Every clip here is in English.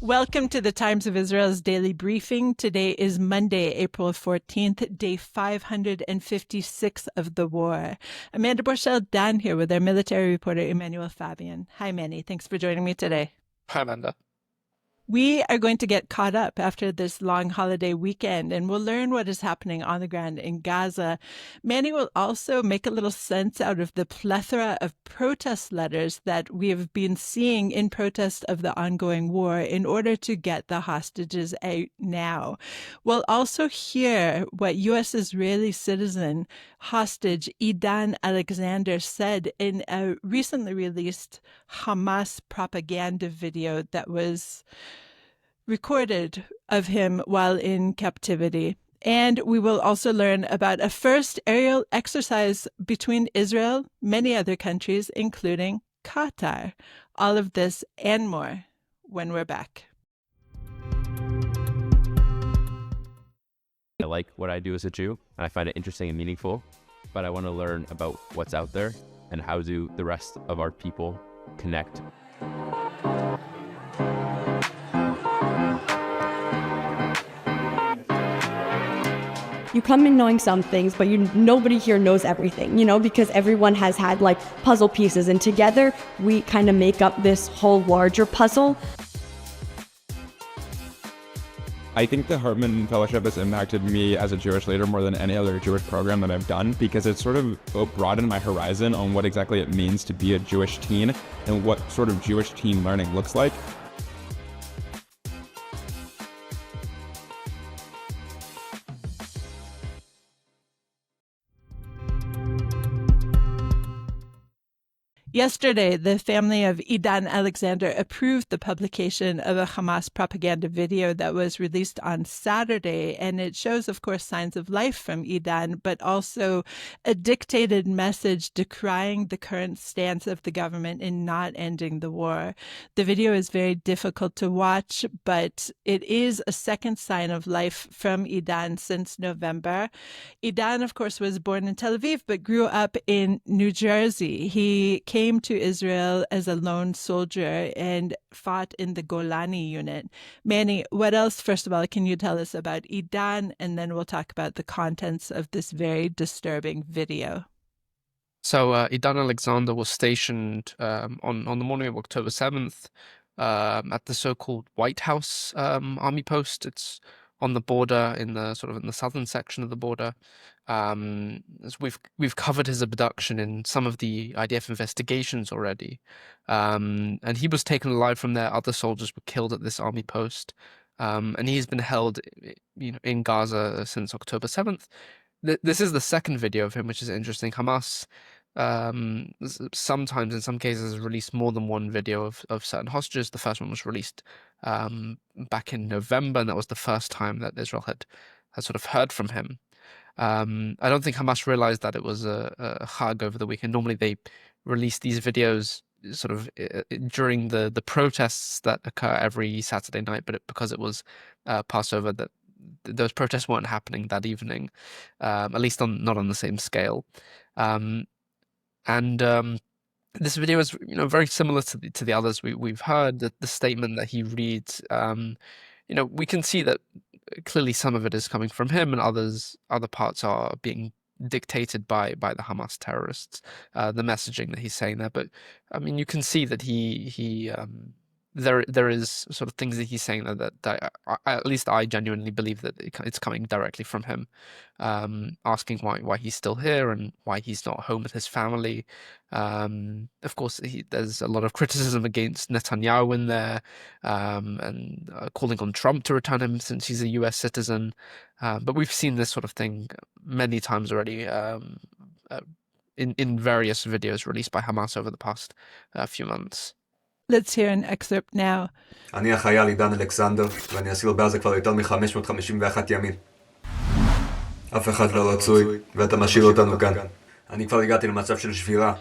Welcome to the Times of Israel's daily briefing. Today is Monday, April 14th, day 556 of the war. Amanda Borschel-Dan here with our military reporter, Emanuel Fabian. Hi, Manny. Thanks for joining me today. Hi, Amanda. We are going to get caught up after this long holiday weekend, and we'll learn what is happening on the ground in Gaza. Manny will also make a little sense out of the plethora of protest letters that we have been seeing in protest of the ongoing war in order to get the hostages out now. We'll also hear what U.S. Israeli citizen hostage Edan Alexander said in a recently released Hamas propaganda video that was recorded of him while in captivity. And we will also learn about a first aerial exercise between Israel, many other countries, including Qatar. All of this and more when we're back. I like what I do as a Jew, and I find it interesting and meaningful, but I want to learn about what's out there and how do the rest of our people connect. You come in knowing some things, but nobody here knows everything, because everyone has had puzzle pieces, and together we kind of make up this whole larger puzzle. I think the Hartman Fellowship has impacted me as a Jewish leader more than any other Jewish program that I've done, because it's sort of broadened my horizon on what exactly it means to be a Jewish teen and what sort of Jewish teen learning looks like. Yesterday, the family of Edan Alexander approved the publication of a Hamas propaganda video that was released on Saturday, and it shows, of course, signs of life from Edan, but also a dictated message decrying the current stance of the government in not ending the war. The video is very difficult to watch, but it is a second sign of life from Edan since November. Edan, of course, was born in Tel Aviv, but grew up in New Jersey. He came to Israel as a lone soldier and fought in the Golani unit. Manny, what else, first of all, can you tell us about Edan? And then we'll talk about the contents of this very disturbing video. So Edan Alexander was stationed on the morning of October 7th at the so-called White House army post. It's on the border in the southern section of the border. As we've covered his abduction in some of the IDF investigations already, and he was taken alive from there. Other soldiers were killed at this army post, and he's been held, in Gaza since October 7th. This is the second video of him, which is interesting. Hamas sometimes, in some cases, release more than one video of certain hostages. The first one was released back in November, and that was the first time that Israel had sort of heard from him. I don't think Hamas realized that it was a Chag over the weekend. Normally they release these videos sort of during the protests that occur every Saturday night, but because it was Passover, that those protests weren't happening that evening, at least not on the same scale. This video is very similar to the others we've heard. The statement that he reads, we can see that clearly some of it is coming from him, and other parts are being dictated by the Hamas terrorists. The messaging that he's saying there, but I mean, you can see that he there is sort of things that he's saying that at least I genuinely believe that it's coming directly from him, asking why he's still here and why he's not home with his family. Of course, there's a lot of criticism against Netanyahu in there, and calling on Trump to return him since he's a US citizen. But we've seen this sort of thing many times already in various videos released by Hamas over the past few months. Let's hear an excerpt now. אני החייל עידן אלכסנדר, ואני אסיר בעזה כבר יותר מ-551 ימים. אף אחד לא רצוי, ואתה משאיר אותנו כאן. אני כבר הגעתי למצב של שבירה.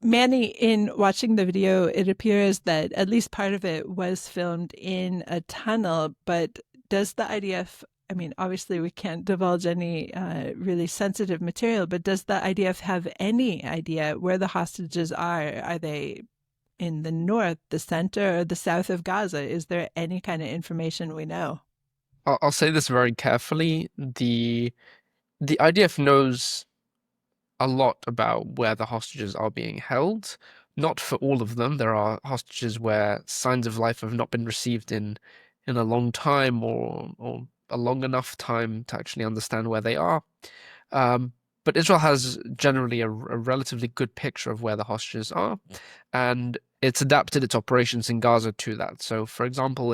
Manny, in watching the video, it appears that at least part of it was filmed in a tunnel, but does the IDF, I mean, obviously we can't divulge any really sensitive material, but does the IDF have any idea where the hostages are? Are they in the north, the center, or the south of Gaza? Is there any kind of information we know? I'll say this very carefully. The IDF knows a lot about where the hostages are being held. Not for all of them. There are hostages where signs of life have not been received in a long time or a long enough time to actually understand where they are. But Israel has generally a relatively good picture of where the hostages are, and it's adapted its operations in Gaza to that. So, for example,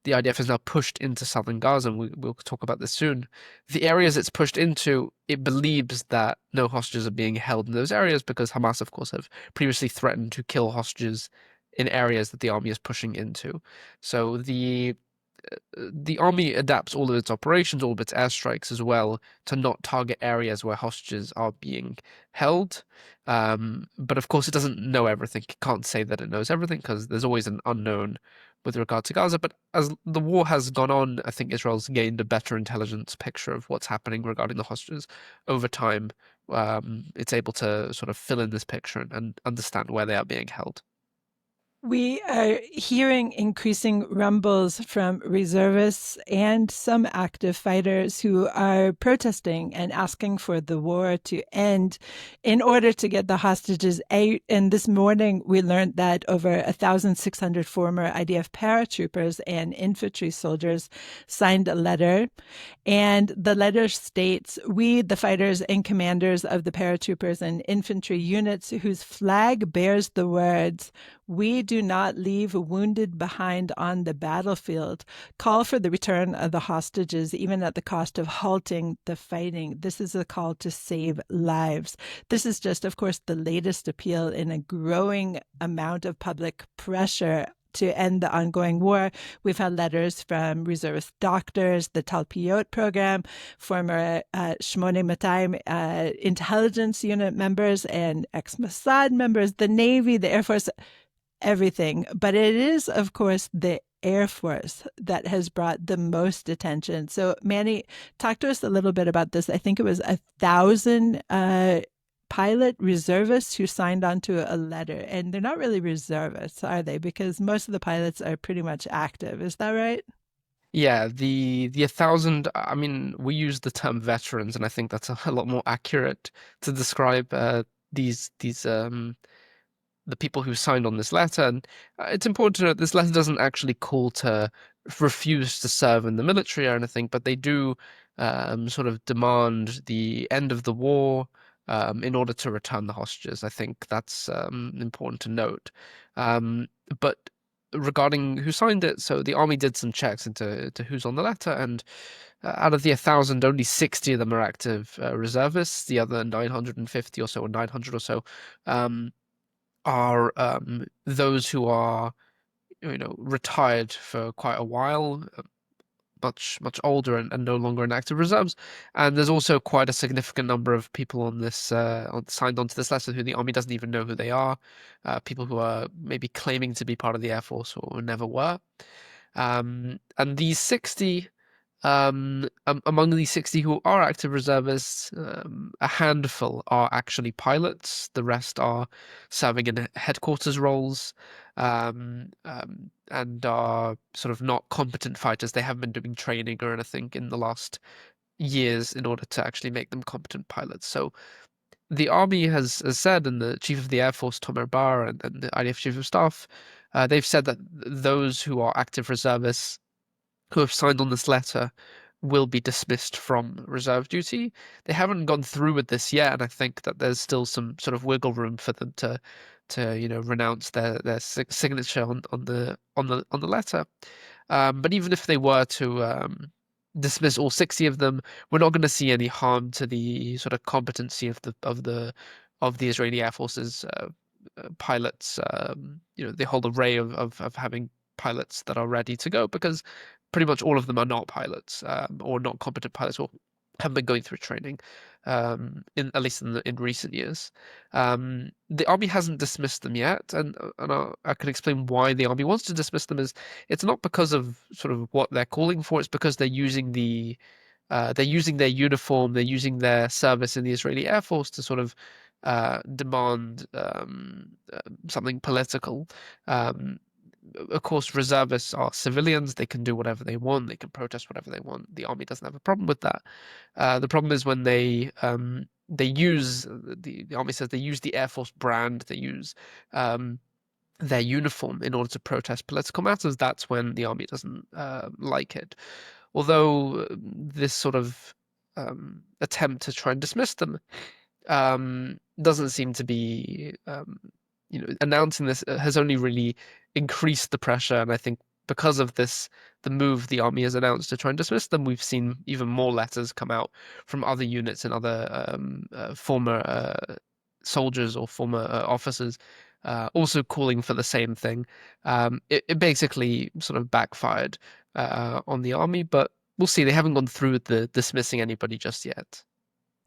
the IDF has now pushed into southern Gaza, and we'll talk about this soon. The areas it's pushed into, it believes that no hostages are being held in those areas because Hamas, of course, have previously threatened to kill hostages in areas that the army is pushing into. So the army adapts all of its operations, all of its airstrikes as well, to not target areas where hostages are being held. But of course, it doesn't know everything. It can't say that it knows everything because there's always an unknown with regard to Gaza. But as the war has gone on, I think Israel's gained a better intelligence picture of what's happening regarding the hostages over time. It's able to sort of fill in this picture and understand where they are being held. We are hearing increasing rumbles from reservists and some active fighters who are protesting and asking for the war to end in order to get the hostages out. And this morning, we learned that over 1,600 former IDF paratroopers and infantry soldiers signed a letter. And the letter states, "We, the fighters and commanders of the paratroopers and infantry units whose flag bears the words, 'We do not leave wounded behind on the battlefield,' call for the return of the hostages, even at the cost of halting the fighting. This is a call to save lives." This is just, of course, the latest appeal in a growing amount of public pressure to end the ongoing war. We've had letters from reservist doctors, the Talpiot program, former Shmone Matayim intelligence unit members and ex-Mossad members, the Navy, the Air Force, everything. But it is, of course, the Air Force that has brought the most attention. So, Manny, talk to us a little bit about this. I think it was 1,000 pilot reservists who signed onto a letter. And they're not really reservists, are they? Because most of the pilots are pretty much active. Is that right? Yeah, the 1,000. I mean, we use the term veterans, and I think that's a lot more accurate to describe these the people who signed on this letter. And it's important to note this letter doesn't actually call to refuse to serve in the military or anything, but they do sort of demand the end of the war in order to return the hostages. I think that's important to note. But regarding who signed it, so the army did some checks into who's on the letter, and out of the 1,000, only 60 of them are active reservists. The other 950 or so, or 900 or so, are those who are, retired for quite a while, much older and no longer in active reserves. And there's also quite a significant number of people on this signed onto this letter who the army doesn't even know who they are, people who are maybe claiming to be part of the Air Force or never were. And these 60, among these 60 who are active reservists, a handful are actually pilots. The rest are serving in headquarters roles, and are sort of not competent fighters. They haven't been doing training or anything in the last years in order to actually make them competent pilots. So the army has said, and the chief of the Air Force, Tomer Bar, and the IDF chief of staff, they've said that those who are active reservists who have signed on this letter will be dismissed from reserve duty. They haven't gone through with this yet, and I think that there's still some sort of wiggle room for them to renounce their signature on the letter. But even if they were to dismiss all 60 of them, we're not going to see any harm to the sort of competency of the Israeli Air Force's pilots. The whole array of having pilots that are ready to go, because pretty much all of them are not pilots, or not competent pilots, or have been going through training, at least in recent years. The army hasn't dismissed them yet, and I can explain why the army wants to dismiss them. It's not because of sort of what they're calling for; it's because they're using their uniform, they're using their service in the Israeli Air Force to sort of demand something political. Of course, reservists are civilians. They can do whatever they want. They can protest whatever they want. The army doesn't have a problem with that. The problem is when they use the army says they use the Air Force brand. They use their uniform in order to protest political matters. That's when the army doesn't like it. Although this sort of attempt to try and dismiss them doesn't seem to be, announcing this has only really increased the pressure. And I think because of this, the move the army has announced to try and dismiss them, we've seen even more letters come out from other units and other former soldiers or former officers also calling for the same thing. It basically sort of backfired on the army, but we'll see. They haven't gone through with the dismissing anybody just yet.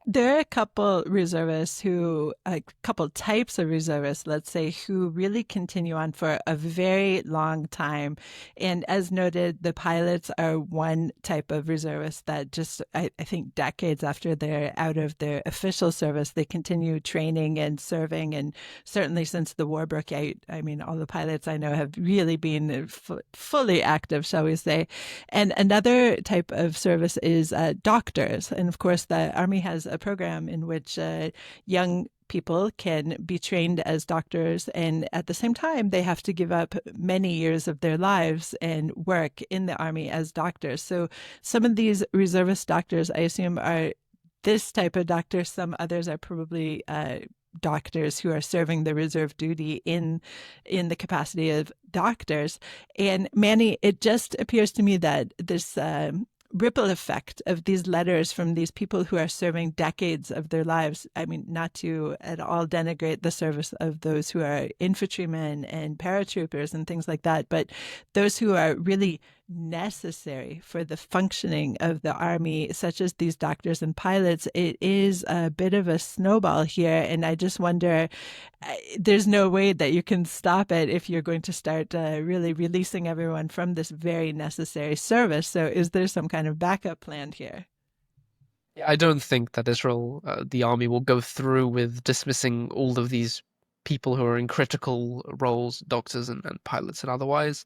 There are a couple reservists a couple types of reservists, let's say, who really continue on for a very long time. And as noted, the pilots are one type of reservist that just, I think, decades after they're out of their official service, they continue training and serving. And certainly since the war broke out, I mean, all the pilots I know have really been fully active, shall we say. And another type of service is doctors. And of course, the Army has a program in which young people can be trained as doctors, and at the same time they have to give up many years of their lives and work in the Army as doctors. So some of these reservist doctors, I assume, are this type of doctor. Some others are probably doctors who are serving the reserve duty in the capacity of doctors. And Manny, it just appears to me that this ripple effect of these letters from these people who are serving decades of their lives, I mean, not to at all denigrate the service of those who are infantrymen and paratroopers and things like that, but those who are really necessary for the functioning of the army, such as these doctors and pilots, it is a bit of a snowball here. And I just wonder, there's no way that you can stop it if you're going to start really releasing everyone from this very necessary service. So is there some kind of backup plan here? I don't think that Israel, the army, will go through with dismissing all of these people who are in critical roles, doctors and pilots and otherwise.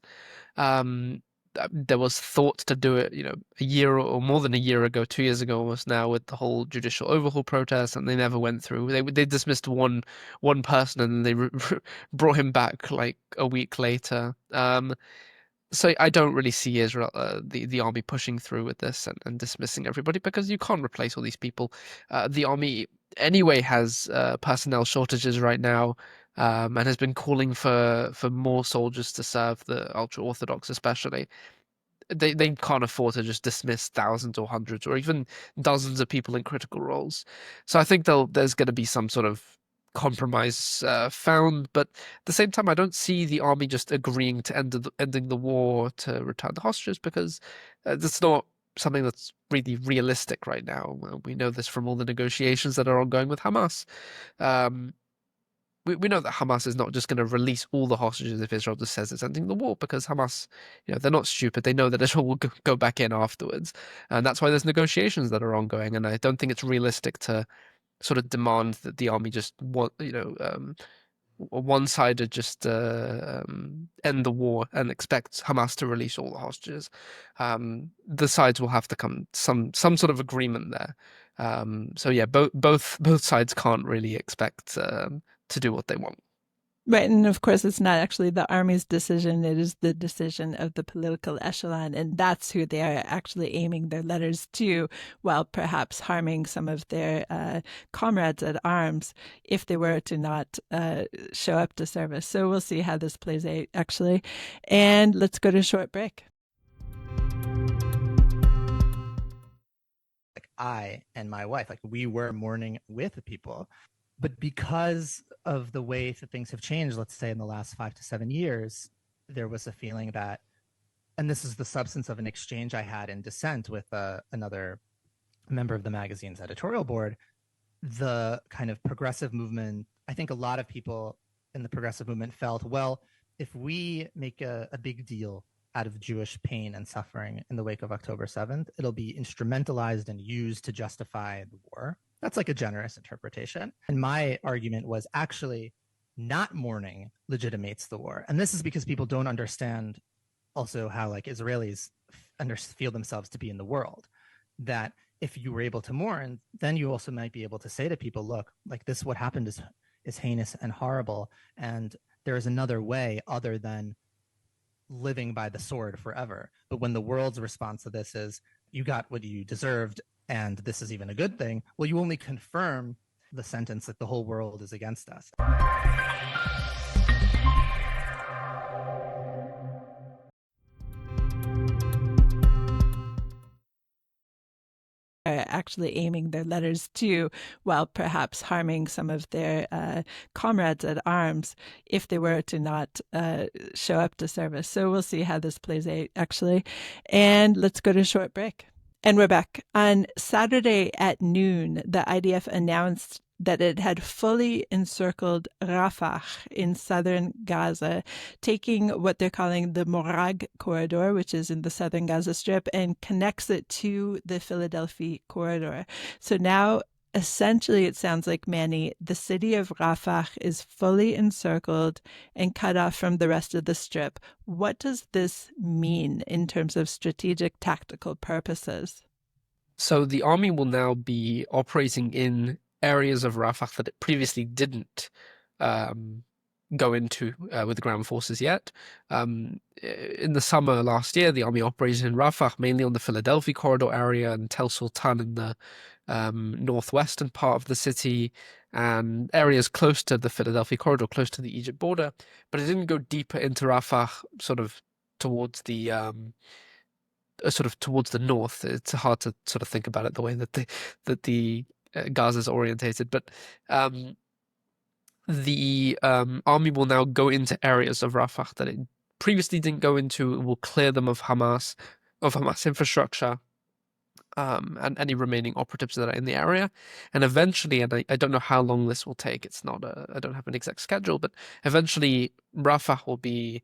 There was thought to do it, a year or more than a year ago, 2 years ago almost now, with the whole judicial overhaul protest, and they never went through. They dismissed one person, and they brought him back like a week later. So I don't really see Israel, the army pushing through with this and dismissing everybody, because you can't replace all these people. The army anyway has personnel shortages right now, and has been calling for more soldiers to serve, the ultra-Orthodox especially. They can't afford to just dismiss thousands or hundreds or even dozens of people in critical roles. So I think there's going to be some sort of compromise found, but at the same time, I don't see the army just agreeing to ending the war to return the hostages, because that's not something that's really realistic right now. We know this from all the negotiations that are ongoing with Hamas. We know that Hamas is not just going to release all the hostages if Israel just says it's ending the war, because Hamas, they're not stupid. They know that Israel will go back in afterwards. And that's why there's negotiations that are ongoing. And I don't think it's realistic to sort of demand that the army just one-sided just end the war and expect Hamas to release all the hostages. The sides will have to come some sort of agreement there. So yeah, both sides can't really expect to do what they want. Right. And of course, it's not actually the army's decision. It is the decision of the political echelon. And that's who they are actually aiming their letters to, while perhaps harming some of their comrades at arms if they were to not show up to service. So we'll see how this plays out, actually. And let's go to a short break. I and my wife, we were mourning with people. But because of the way that things have changed, let's say in the last 5 to 7 years, there was a feeling that, and this is the substance of an exchange I had in Dissent with another member of the magazine's editorial board, the kind of progressive movement, I think a lot of people in the progressive movement felt, well, if we make a big deal out of Jewish pain and suffering in the wake of October 7th, it'll be instrumentalized and used to justify the war. That's like a generous interpretation. And my argument was actually not mourning legitimates the war. And this is because people don't understand also how like Israelis feel themselves to be in the world. That if you were able to mourn, then you also might be able to say to people, look, like this, what happened is heinous and horrible. And there is another way other than living by the sword forever. But when the world's response to this is, you got what you deserved, and this is even a good thing, well, you only confirm the sentence that the whole world is against us. Actually aiming their letters to, while perhaps harming some of their comrades at arms if they were to not show up to service. So we'll see how this plays out, actually. And let's go to a short break. And we're back. On Saturday at noon, the IDF announced that it had fully encircled Rafah in southern Gaza, taking what they're calling the Morag corridor, which is in the southern Gaza Strip, and connects it to the Philadelphia corridor. So now, essentially, it sounds like, Manny, the city of Rafah is fully encircled and cut off from the rest of the Strip. What does this mean in terms of strategic tactical purposes? So the army will now be operating in areas of Rafah that it previously didn't go into with the ground forces yet. In the summer last year, the army operated in Rafah, mainly on the Philadelphia corridor area and Tel Sultan in the northwestern part of the city, and areas close to the Philadelphia corridor, close to the Egypt border. But it didn't go deeper into Rafah, sort of towards the north. It's hard to sort of think about it the way that the Gaza is orientated, but the army will now go into areas of Rafah that it previously didn't go into. It will clear them of Hamas infrastructure, and any remaining operatives that are in the area. And eventually, and I don't know how long this will take. It's not I don't have an exact schedule, but eventually Rafah will be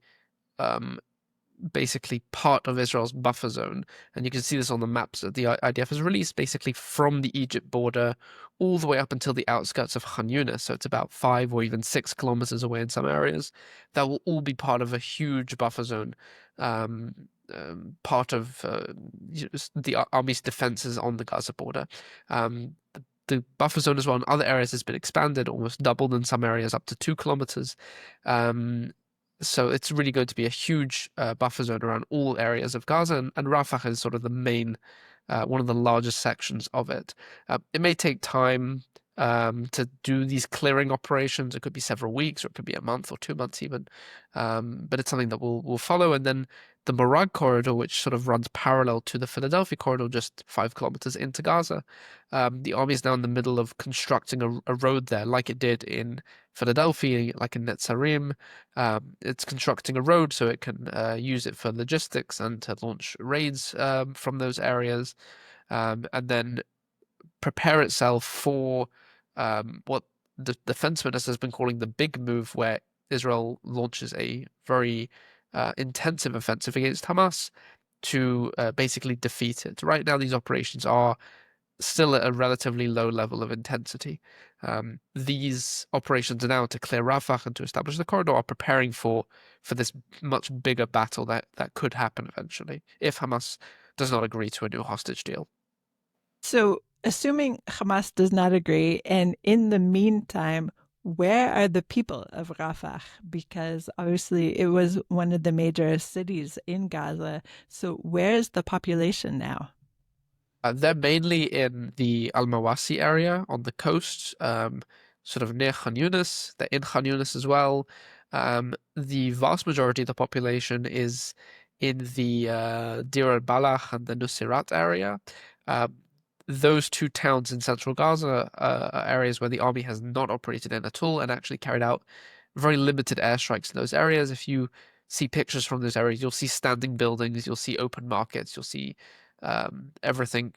basically part of Israel's buffer zone. And you can see this on the maps that the IDF has released, basically from the Egypt border all the way up until the outskirts of Khan Yunis. So it's about 5 or even 6 kilometers away in some areas. That will all be part of a huge buffer zone, part of the army's defenses on the Gaza border. The buffer zone as well in other areas has been expanded, almost doubled in some areas, up to 2 kilometers. So it's really going to be a huge buffer zone around all areas of Gaza, and Rafah is sort of the main, one of the largest sections of it. It may take time to do these clearing operations. It could be several weeks, or it could be a month or 2 months even, but it's something that we'll follow. And then the Morag corridor, which sort of runs parallel to the Philadelphia corridor, just 5 kilometers into Gaza. The army is now in the middle of constructing a road there, like it did in Philadelphia, like in Netzarim. It's constructing a road so it can use it for logistics and to launch raids from those areas, and then prepare itself for what the defense minister has been calling the big move, where Israel launches a very intensive offensive against Hamas to basically defeat it. Right now, these operations are still at a relatively low level of intensity. These operations now to clear Rafah and to establish the corridor are preparing for this much bigger battle that could happen eventually if Hamas does not agree to a new hostage deal. So, assuming Hamas does not agree, and in the meantime, where are the people of Rafah? Because obviously it was one of the major cities in Gaza. So where's the population now? They're mainly in the Al-Mawasi area on the coast, sort of near Khan Yunis. They're in Khan Yunis as well. The vast majority of the population is in the Deir al-Balah and the Nuseirat area. Those 2 towns in central Gaza are areas where the army has not operated in at all and actually carried out very limited airstrikes in those areas. If you see pictures from those areas, you'll see standing buildings, you'll see open markets, you'll see everything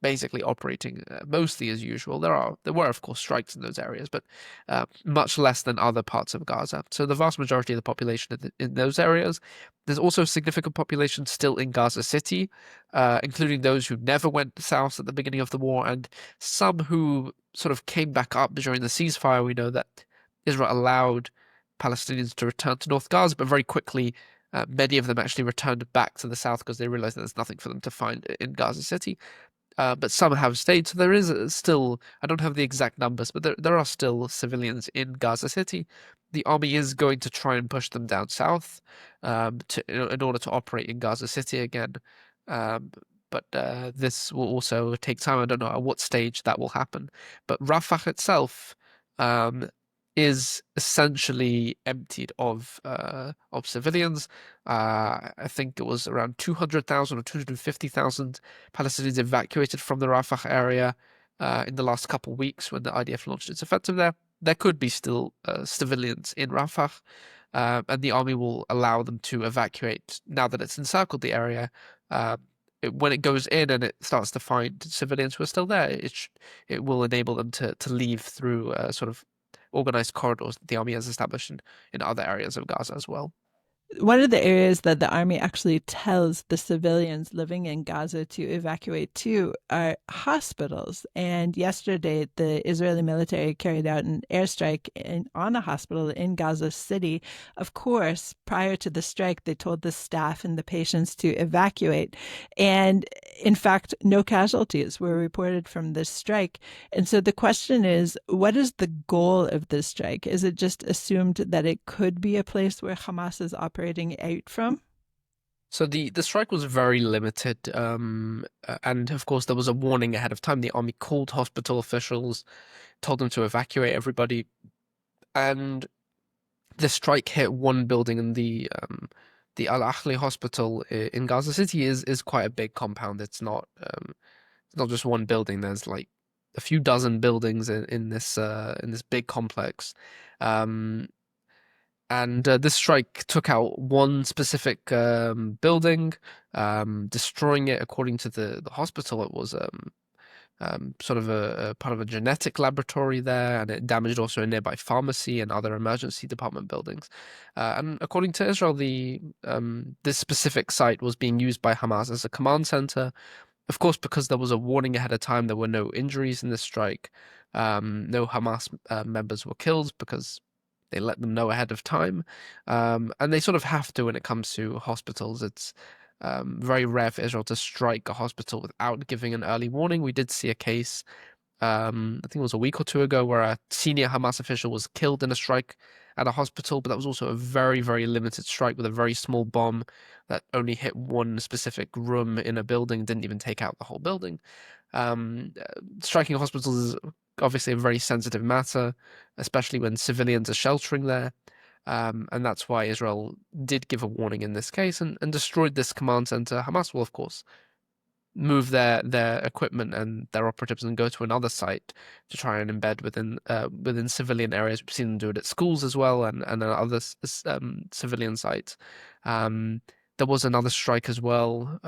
basically operating mostly as usual. There were of course strikes in those areas, but much less than other parts of Gaza. So the vast majority of the population in those areas. There's also a significant population still in Gaza City, including those who never went south at the beginning of the war, and some who sort of came back up during the ceasefire. We know that Israel allowed Palestinians to return to North Gaza, but very quickly many of them actually returned back to the south because they realized that there's nothing for them to find in Gaza City. But some have stayed, so there is still, I don't have the exact numbers, but there are still civilians in Gaza City. The army is going to try and push them down south in order to operate in Gaza City again. But this will also take time. I don't know at what stage that will happen. But Rafah itself is essentially emptied of civilians. I think it was around 200,000 or 250,000 Palestinians evacuated from the Rafah area in the last couple of weeks when the IDF launched its offensive there. There could be still civilians in Rafah, and the army will allow them to evacuate now that it's encircled the area. When it goes in and it starts to find civilians who are still there, it will enable them to leave through sort of organized corridors that the army has established in other areas of Gaza as well. One of the areas that the army actually tells the civilians living in Gaza to evacuate to are hospitals. And yesterday, the Israeli military carried out an airstrike on a hospital in Gaza City. Of course, prior to the strike, they told the staff and the patients to evacuate. And in fact, no casualties were reported from this strike. And so the question is, what is the goal of this strike? Is it just assumed that it could be a place where Hamas is operating out from? So the strike was very limited, and of course there was a warning ahead of time. The army called hospital officials, told them to evacuate everybody, and the strike hit one building in the Al Ahli hospital in Gaza City is quite a big compound. It's not just one building. There's like a few dozen buildings in this big complex. And this strike took out one specific building, destroying it. According to the hospital, it was sort of a part of a genetic laboratory there, and it damaged also a nearby pharmacy and other emergency department buildings. And according to Israel, this specific site was being used by Hamas as a command center. Of course, because there was a warning ahead of time, there were no injuries in this strike. No Hamas members were killed because they let them know ahead of time. And they sort of have to when it comes to hospitals. It's very rare for Israel to strike a hospital without giving an early warning. We did see a case, I think it was a week or two ago, where a senior Hamas official was killed in a strike at a hospital, but that was also a very, very limited strike with a very small bomb that only hit one specific room in a building, didn't even take out the whole building. Striking hospitals is obviously a very sensitive matter, especially when civilians are sheltering there. And that's why Israel did give a warning in this case and destroyed this command center. Hamas will, of course, move their equipment and their operatives and go to another site to try and embed within civilian areas. We've seen them do it at schools as well and other civilian sites. There was another strike as well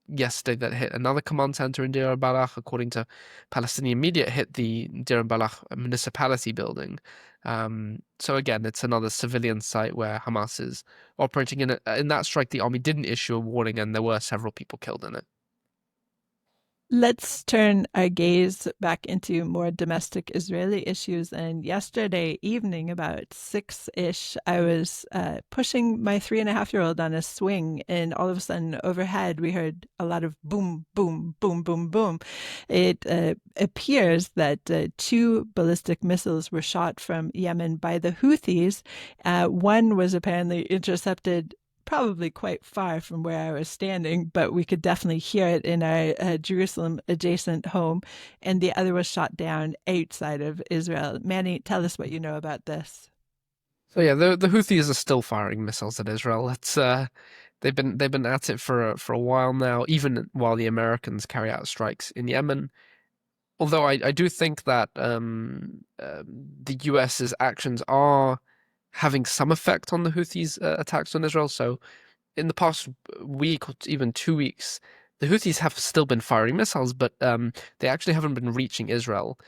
yesterday that hit another command center in Deir al-Balah. According to Palestinian media, it hit the Deir al-Balah municipality building. So again, it's another civilian site where Hamas is operating in. In that strike, the army didn't issue a warning, and there were several people killed in it. Let's turn our gaze back into more domestic Israeli issues. And yesterday evening, about 6-ish, I was pushing my 3.5-year-old on a swing, and all of a sudden overhead we heard a lot of boom, boom, boom, boom, boom. It appears that 2 ballistic missiles were shot from Yemen by the Houthis. One was apparently intercepted probably quite far from where I was standing, but we could definitely hear it in our Jerusalem adjacent home. And the other was shot down outside of Israel. Manny, tell us what you know about this. So yeah, the Houthis are still firing missiles at Israel. It's they've been at it for a while now, even while the Americans carry out strikes in Yemen. Although I do think that the US's actions are having some effect on the Houthis' attacks on Israel. So in the past week or even 2 weeks, the Houthis have still been firing missiles, but they actually haven't been reaching Israel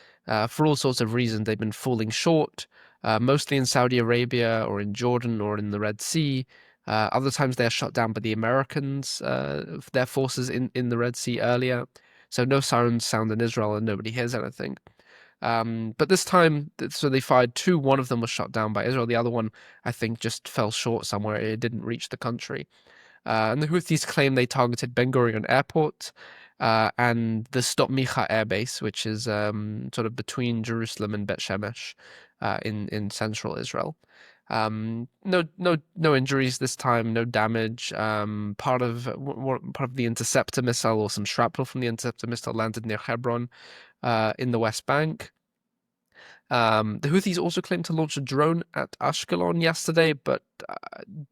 for all sorts of reasons. They've been falling short, mostly in Saudi Arabia or in Jordan or in the Red Sea. Other times they're shot down by the Americans, their forces in the Red Sea earlier. So no sirens sound in Israel and nobody hears anything. But this time, so they fired two. One of them was shot down by Israel. The other one, I think, just fell short somewhere. It didn't reach the country. And the Houthis claim they targeted Ben Gurion Airport and the Stop Micha Air Base, which is sort of between Jerusalem and Bet Shemesh in central Israel. No injuries this time, no damage. Part of the interceptor missile or some shrapnel from the interceptor missile landed near Hebron in the West Bank. The Houthis also claimed to launch a drone at Ashkelon yesterday, but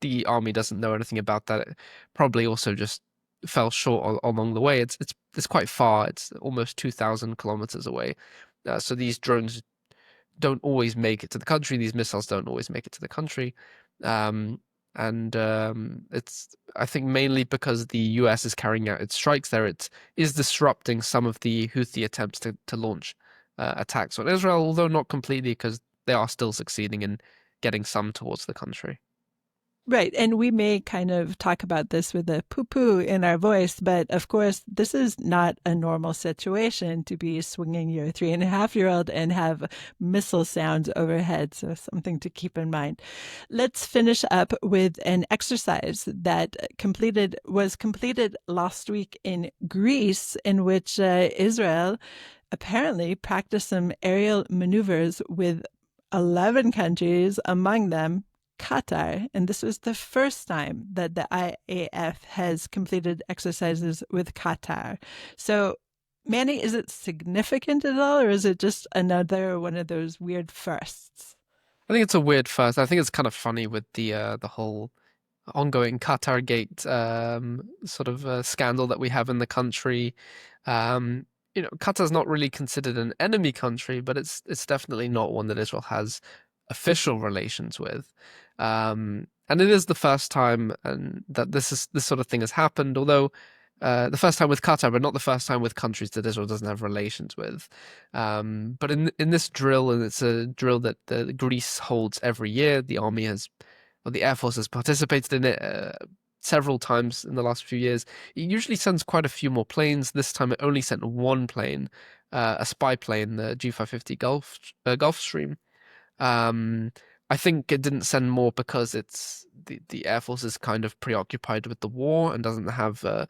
the army doesn't know anything about that. It probably also just fell short along the way. It's quite far. It's almost 2,000 kilometers away. So these drones don't always make it to the country. These missiles don't always make it to the country. It's, I think, mainly because the US is carrying out its strikes there. It is disrupting some of the Houthi attempts to launch attacks on Israel, although not completely, because they are still succeeding in getting some towards the country. Right. And we may kind of talk about this with a poo-poo in our voice, but of course, this is not a normal situation to be swinging your 3.5-year-old and have missile sounds overhead. So something to keep in mind. Let's finish up with an exercise that was completed last week in Greece, in which Israel apparently practiced some aerial maneuvers with 11 countries, among them Qatar, and this was the first time that the IAF has completed exercises with Qatar. So, Manny, is it significant at all, or is it just another one of those weird firsts? I think it's a weird first. I think it's kind of funny with the whole ongoing Qatar Gate sort of scandal that we have in the country. Qatar's not really considered an enemy country, but it's definitely not one that Israel has official relations with. And it is the first time that this sort of thing has happened, although the first time with Qatar, but not the first time with countries that Israel doesn't have relations with. But in this drill, and it's a drill that Greece holds every year, the Air Force has participated in it several times in the last few years. It usually sends quite a few more planes. This time it only sent one plane, a spy plane, the G550 Gulfstream. I think it didn't send more because it's the Air Force is kind of preoccupied with the war and doesn't have the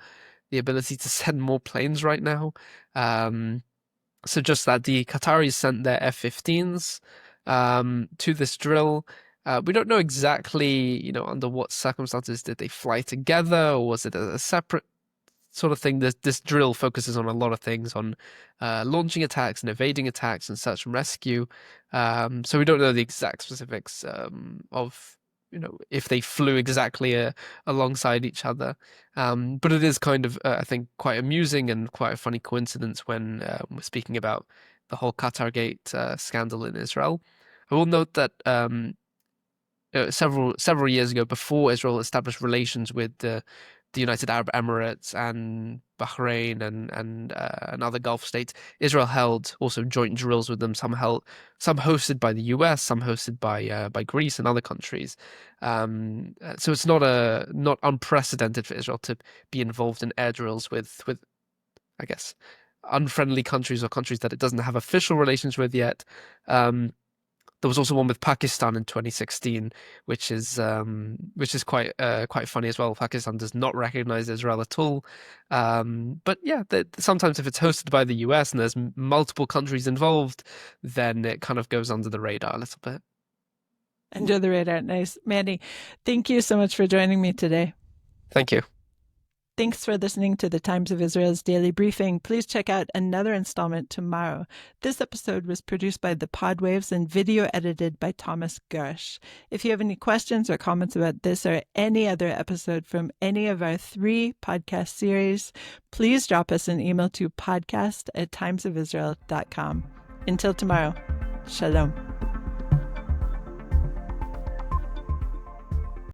ability to send more planes right now. So just that the Qataris sent their F-15s to this drill. We don't know exactly, under what circumstances did they fly together, or was it a separate sort of thing? This drill focuses on a lot of things, on launching attacks and evading attacks and search and rescue. So we don't know the exact specifics of, if they flew exactly alongside each other. But it is kind of, I think, quite amusing and quite a funny coincidence when we're speaking about the whole Qatar Gate scandal in Israel. I will note that several years ago, before Israel established relations with the United Arab Emirates and Bahrain and other Gulf states, Israel held also joint drills with them. Some hosted by the US, some hosted by Greece and other countries. So it's not unprecedented for Israel to be involved in air drills with I guess unfriendly countries or countries that it doesn't have official relations with yet. There was also one with Pakistan in 2016, which is quite funny as well. Pakistan does not recognize Israel at all. But yeah, sometimes if it's hosted by the US and there's multiple countries involved, then it kind of goes under the radar a little bit. Under the radar, nice. Manny, thank you so much for joining me today. Thank you. Thanks for listening to the Times of Israel's Daily Briefing. Please check out another installment tomorrow. This episode was produced by the Podwaves and video edited by Thomas Gersh. If you have any questions or comments about this or any other episode from any of our 3 podcast series, please drop us an email to podcast@timesofisrael.com. Until tomorrow, shalom.